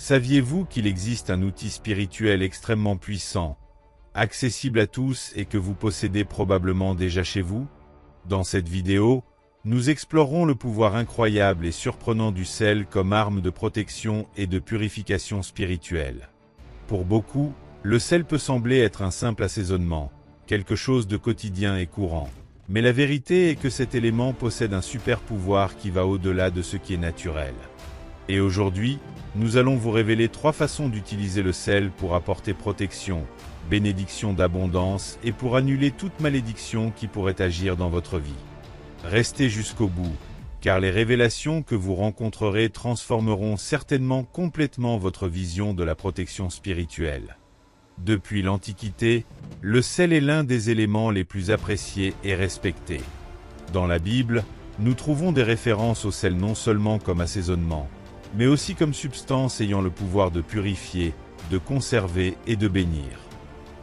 Saviez-vous qu'il existe un outil spirituel extrêmement puissant, accessible à tous et que vous possédez probablement déjà chez vous? Dans cette vidéo, nous explorerons le pouvoir incroyable et surprenant du sel comme arme de protection et de purification spirituelle. Pour beaucoup, le sel peut sembler être un simple assaisonnement, quelque chose de quotidien et courant. Mais la vérité est que cet élément possède un super pouvoir qui va au-delà de ce qui est naturel. Et aujourd'hui, nous allons vous révéler 3 façons d'utiliser le sel pour apporter protection, bénédiction d'abondance et pour annuler toute malédiction qui pourrait agir dans votre vie. Restez jusqu'au bout, car les révélations que vous rencontrerez transformeront certainement complètement votre vision de la protection spirituelle. Depuis l'Antiquité, le sel est l'un des éléments les plus appréciés et respectés. Dans la Bible, nous trouvons des références au sel non seulement comme assaisonnement, mais aussi comme substance ayant le pouvoir de purifier, de conserver et de bénir.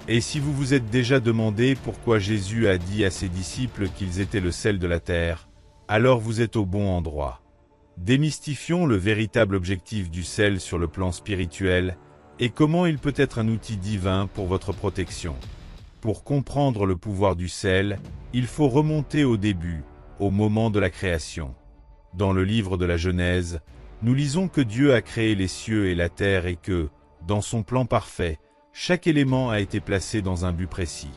Et si vous vous êtes déjà demandé pourquoi Jésus a dit à ses disciples qu'ils étaient le sel de la terre, alors vous êtes au bon endroit. Démystifions le véritable objectif du sel sur le plan spirituel et comment il peut être un outil divin pour votre protection. Pour comprendre le pouvoir du sel, il faut remonter au début, au moment de la création. Dans le livre de la Genèse, nous lisons que Dieu a créé les cieux et la terre et que, dans son plan parfait, chaque élément a été placé dans un but précis.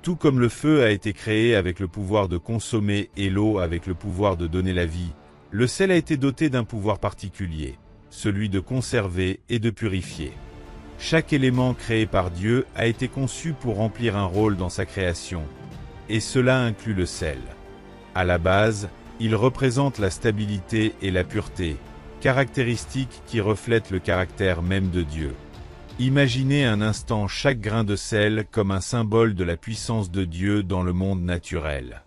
Tout comme le feu a été créé avec le pouvoir de consommer et l'eau avec le pouvoir de donner la vie, le sel a été doté d'un pouvoir particulier, celui de conserver et de purifier. Chaque élément créé par Dieu a été conçu pour remplir un rôle dans sa création, et cela inclut le sel. À la base, il représente la stabilité et la pureté, caractéristiques qui reflètent le caractère même de Dieu. Imaginez un instant chaque grain de sel comme un symbole de la puissance de Dieu dans le monde naturel.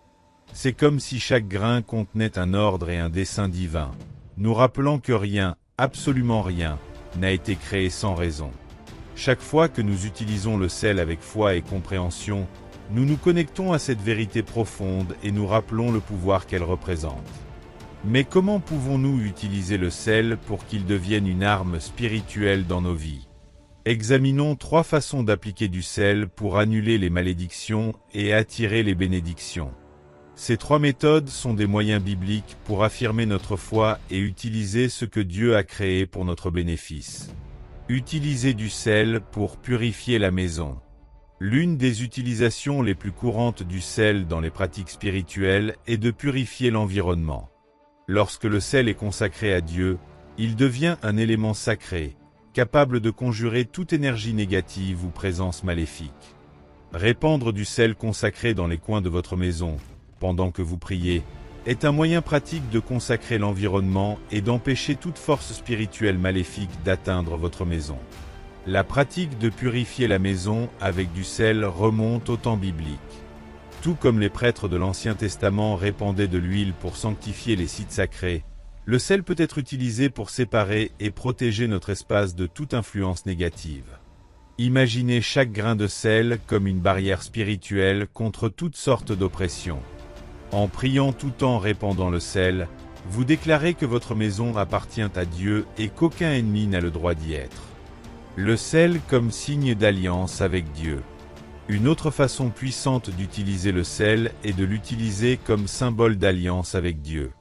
C'est comme si chaque grain contenait un ordre et un dessein divin, nous rappelant que rien, absolument rien, n'a été créé sans raison. Chaque fois que nous utilisons le sel avec foi et compréhension, nous nous connectons à cette vérité profonde et nous rappelons le pouvoir qu'elle représente. Mais comment pouvons-nous utiliser le sel pour qu'il devienne une arme spirituelle dans nos vies? Examinons 3 façons d'appliquer du sel pour annuler les malédictions et attirer les bénédictions. Ces 3 méthodes sont des moyens bibliques pour affirmer notre foi et utiliser ce que Dieu a créé pour notre bénéfice. Utiliser du sel pour purifier la maison. L'une des utilisations les plus courantes du sel dans les pratiques spirituelles est de purifier l'environnement. Lorsque le sel est consacré à Dieu, il devient un élément sacré, capable de conjurer toute énergie négative ou présence maléfique. Répandre du sel consacré dans les coins de votre maison, pendant que vous priez, est un moyen pratique de consacrer l'environnement et d'empêcher toute force spirituelle maléfique d'atteindre votre maison. La pratique de purifier la maison avec du sel remonte au temps biblique. Tout comme les prêtres de l'Ancien Testament répandaient de l'huile pour sanctifier les sites sacrés, le sel peut être utilisé pour séparer et protéger notre espace de toute influence négative. Imaginez chaque grain de sel comme une barrière spirituelle contre toutes sortes d'oppressions. En priant tout en répandant le sel, vous déclarez que votre maison appartient à Dieu et qu'aucun ennemi n'a le droit d'y être. Le sel comme signe d'alliance avec Dieu. Une autre façon puissante d'utiliser le sel est de l'utiliser comme symbole d'alliance avec Dieu.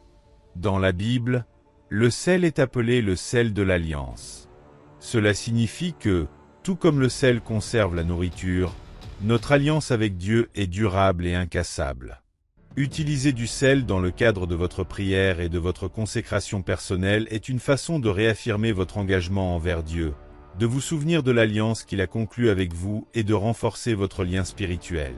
Dans la Bible, le sel est appelé le sel de l'alliance. Cela signifie que, tout comme le sel conserve la nourriture, notre alliance avec Dieu est durable et incassable. Utiliser du sel dans le cadre de votre prière et de votre consécration personnelle est une façon de réaffirmer votre engagement envers Dieu, de vous souvenir de l'alliance qu'il a conclue avec vous et de renforcer votre lien spirituel.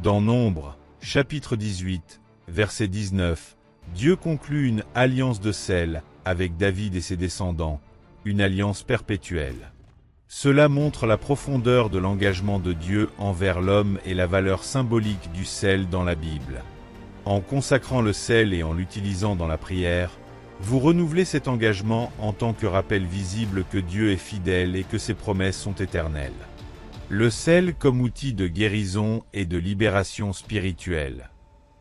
Dans Nombre, chapitre 18, verset 19, Dieu conclut une alliance de sel avec David et ses descendants, une alliance perpétuelle. Cela montre la profondeur de l'engagement de Dieu envers l'homme et la valeur symbolique du sel dans la Bible. En consacrant le sel et en l'utilisant dans la prière, vous renouvelez cet engagement en tant que rappel visible que Dieu est fidèle et que ses promesses sont éternelles. Le sel comme outil de guérison et de libération spirituelle.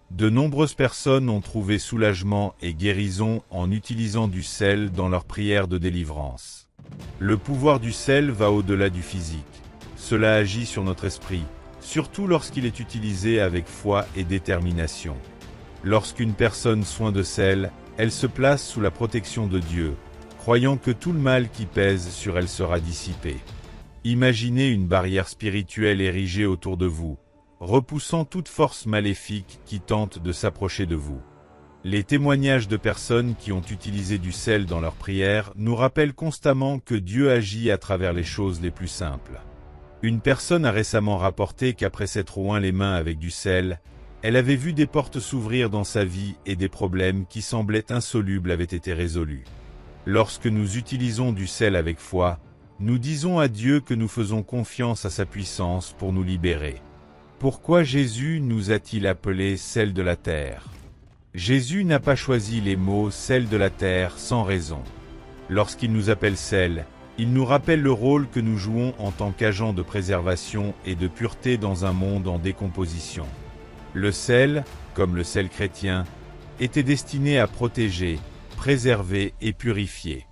De nombreuses personnes ont trouvé soulagement et guérison en utilisant du sel dans leur prière de délivrance. Le pouvoir du sel va au-delà du physique. Cela agit sur notre esprit, surtout lorsqu'il est utilisé avec foi et détermination. Lorsqu'une personne soigne de sel, elle se place sous la protection de Dieu, croyant que tout le mal qui pèse sur elle sera dissipé. Imaginez une barrière spirituelle érigée autour de vous, repoussant toute force maléfique qui tente de s'approcher de vous. Les témoignages de personnes qui ont utilisé du sel dans leurs prières nous rappellent constamment que Dieu agit à travers les choses les plus simples. Une personne a récemment rapporté qu'après s'être oint les mains avec du sel, elle avait vu des portes s'ouvrir dans sa vie et des problèmes qui semblaient insolubles avaient été résolus. Lorsque nous utilisons du sel avec foi, nous disons à Dieu que nous faisons confiance à sa puissance pour nous libérer. Pourquoi Jésus nous a-t-il appelés sel de la terre ? Jésus n'a pas choisi les mots sel de la terre sans raison. Lorsqu'il nous appelle sel, il nous rappelle le rôle que nous jouons en tant qu'agents de préservation et de pureté dans un monde en décomposition. Le sel, comme le sel chrétien, était destiné à protéger, préserver et purifier.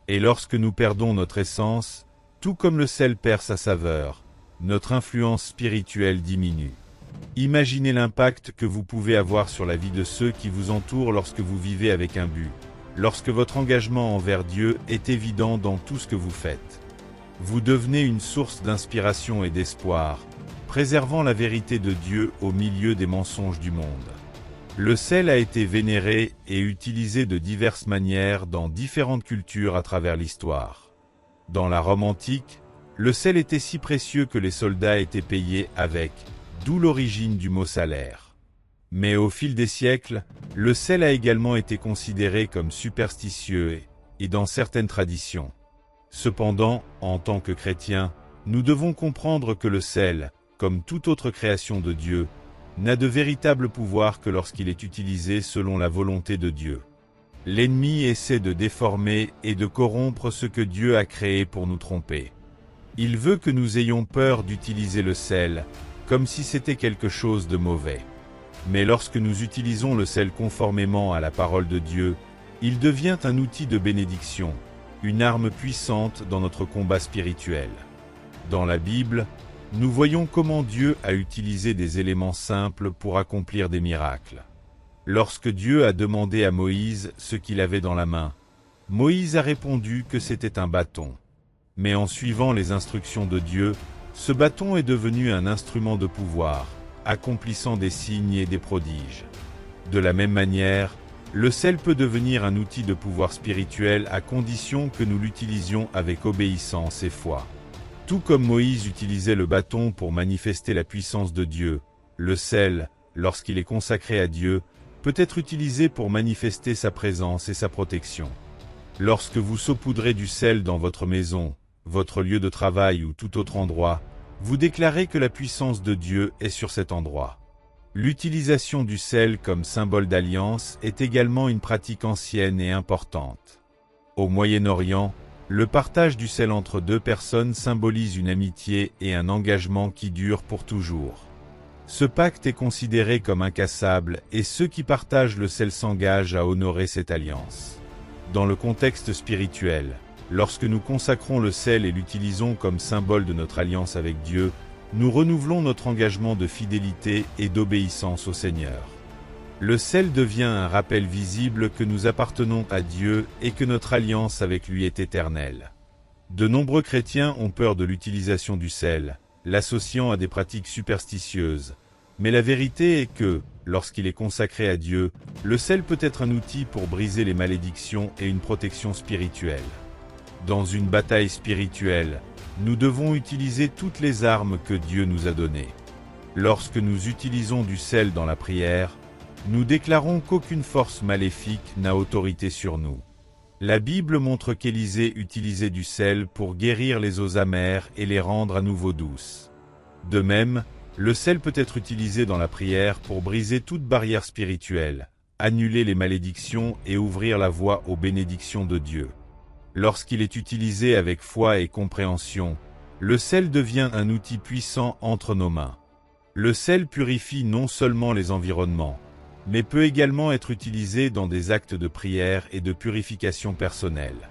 Et lorsque nous perdons notre essence, tout comme le sel perd sa saveur, notre influence spirituelle diminue. Imaginez l'impact que vous pouvez avoir sur la vie de ceux qui vous entourent lorsque vous vivez avec un but, lorsque votre engagement envers Dieu est évident dans tout ce que vous faites. Vous devenez une source d'inspiration et d'espoir, préservant la vérité de Dieu au milieu des mensonges du monde. Le sel a été vénéré et utilisé de diverses manières dans différentes cultures à travers l'histoire. Dans la Rome antique, le sel était si précieux que les soldats étaient payés avec, d'où l'origine du mot salaire. Mais au fil des siècles, le sel a également été considéré comme superstitieux et dans certaines traditions. Cependant, en tant que chrétiens, nous devons comprendre que le sel, comme toute autre création de Dieu, n'a de véritable pouvoir que lorsqu'il est utilisé selon la volonté de Dieu. L'ennemi essaie de déformer et de corrompre ce que Dieu a créé pour nous tromper. Il veut que nous ayons peur d'utiliser le sel, comme si c'était quelque chose de mauvais. Mais lorsque nous utilisons le sel conformément à la parole de Dieu, il devient un outil de bénédiction, une arme puissante dans notre combat spirituel. Dans la Bible, nous voyons comment Dieu a utilisé des éléments simples pour accomplir des miracles. Lorsque Dieu a demandé à Moïse ce qu'il avait dans la main, Moïse a répondu que c'était un bâton. Mais en suivant les instructions de Dieu, ce bâton est devenu un instrument de pouvoir, accomplissant des signes et des prodiges. De la même manière, le sel peut devenir un outil de pouvoir spirituel à condition que nous l'utilisions avec obéissance et foi. Tout comme Moïse utilisait le bâton pour manifester la puissance de Dieu, le sel, lorsqu'il est consacré à Dieu, peut être utilisé pour manifester sa présence et sa protection. Lorsque vous saupoudrez du sel dans votre maison, votre lieu de travail ou tout autre endroit, vous déclarez que la puissance de Dieu est sur cet endroit. L'utilisation du sel comme symbole d'alliance est également une pratique ancienne et importante. Au Moyen-Orient, le partage du sel entre deux personnes symbolise une amitié et un engagement qui durent pour toujours. Ce pacte est considéré comme incassable et ceux qui partagent le sel s'engagent à honorer cette alliance. Dans le contexte spirituel, lorsque nous consacrons le sel et l'utilisons comme symbole de notre alliance avec Dieu, nous renouvelons notre engagement de fidélité et d'obéissance au Seigneur. Le sel devient un rappel visible que nous appartenons à Dieu et que notre alliance avec lui est éternelle. De nombreux chrétiens ont peur de l'utilisation du sel, l'associant à des pratiques superstitieuses. Mais la vérité est que, lorsqu'il est consacré à Dieu, le sel peut être un outil pour briser les malédictions et une protection spirituelle. Dans une bataille spirituelle, nous devons utiliser toutes les armes que Dieu nous a données. Lorsque nous utilisons du sel dans la prière, nous déclarons qu'aucune force maléfique n'a autorité sur nous. La Bible montre qu'Élisée utilisait du sel pour guérir les eaux amères et les rendre à nouveau douces. De même, le sel peut être utilisé dans la prière pour briser toute barrière spirituelle, annuler les malédictions et ouvrir la voie aux bénédictions de Dieu. Lorsqu'il est utilisé avec foi et compréhension, le sel devient un outil puissant entre nos mains. Le sel purifie non seulement les environnements, mais peut également être utilisé dans des actes de prière et de purification personnelle.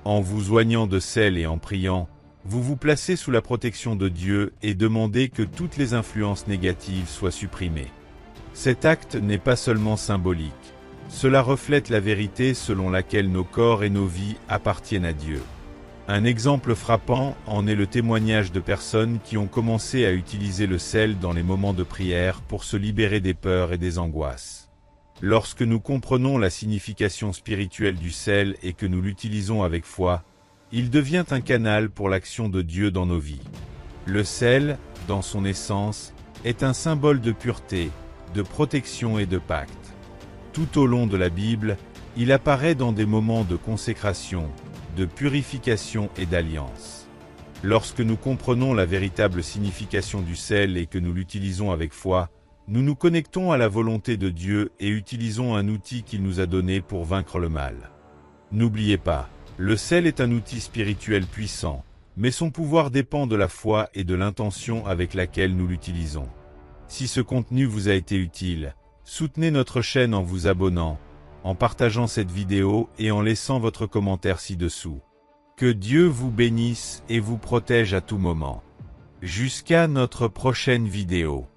En vous oignant de sel et en priant, vous vous placez sous la protection de Dieu et demandez que toutes les influences négatives soient supprimées. Cet acte n'est pas seulement symbolique. Cela reflète la vérité selon laquelle nos corps et nos vies appartiennent à Dieu. Un exemple frappant en est le témoignage de personnes qui ont commencé à utiliser le sel dans les moments de prière pour se libérer des peurs et des angoisses. Lorsque nous comprenons la signification spirituelle du sel et que nous l'utilisons avec foi, il devient un canal pour l'action de Dieu dans nos vies. Le sel, dans son essence, est un symbole de pureté, de protection et de pacte. Tout au long de la Bible, il apparaît dans des moments de consécration, de purification et d'alliance. Lorsque nous comprenons la véritable signification du sel et que nous l'utilisons avec foi, nous nous connectons à la volonté de Dieu et utilisons un outil qu'il nous a donné pour vaincre le mal. N'oubliez pas, le sel est un outil spirituel puissant, mais son pouvoir dépend de la foi et de l'intention avec laquelle nous l'utilisons. Si ce contenu vous a été utile, soutenez notre chaîne en vous abonnant, en partageant cette vidéo et en laissant votre commentaire ci-dessous. Que Dieu vous bénisse et vous protège à tout moment. Jusqu'à notre prochaine vidéo.